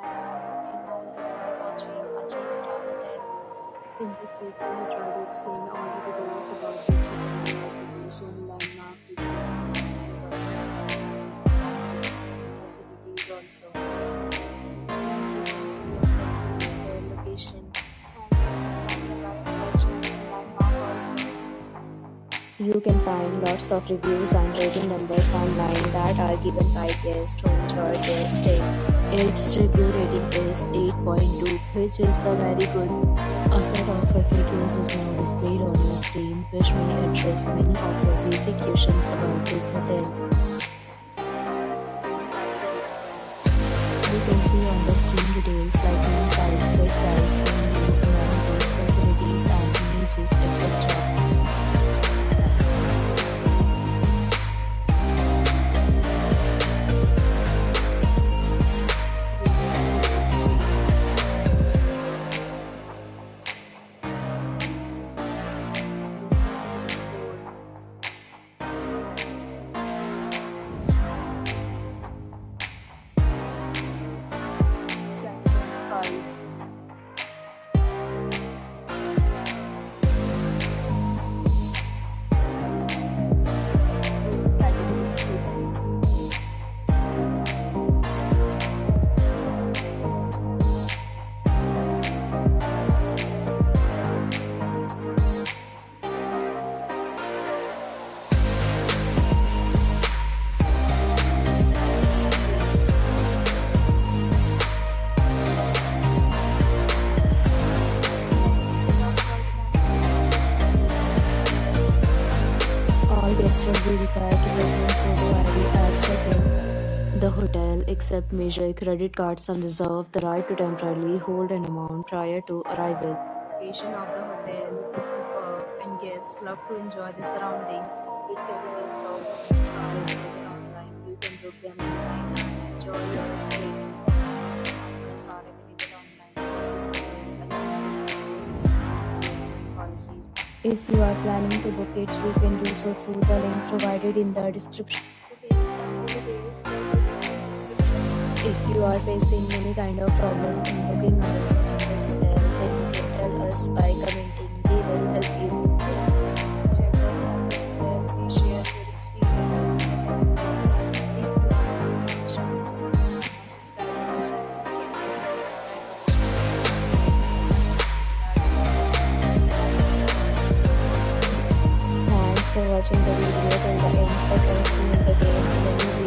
nights on in only by watching a three-star hotel. In this video, we try to explain all the details about this hotel, location, landmark, reviews, amenities, or facilities also. As you can see on the screen, the location and the right direction and landmark also. You can find lots of reviews and rating numbers online that are given by guests who enjoy their stay. Its review rating is 8.2, which is the very good. A set of FAQs is now displayed on your screen, which may address many of your basic questions about this hotel. You can see on the screen details like room size, bed price, amenities, facilities, and images, etc. Guests will be required to present photo ID at check-in. The hotel accepts major credit cards and reserves the right to temporarily hold an amount prior to arrival. The location of the hotel is superb and guests love to enjoy the surroundings. It cabinets of rooms are available online. You can book them online and enjoy your stay. Numbers are available online. This hotel allows policies. If you are planning to book it, you can do so through the link provided in the description. If you are facing any kind of problem in booking a room in this hotel, then you can tell us by commenting. We will help you. Check out this hotel and share your experience. If you are Thanks for watching the video till the end. So, see you again in the new video.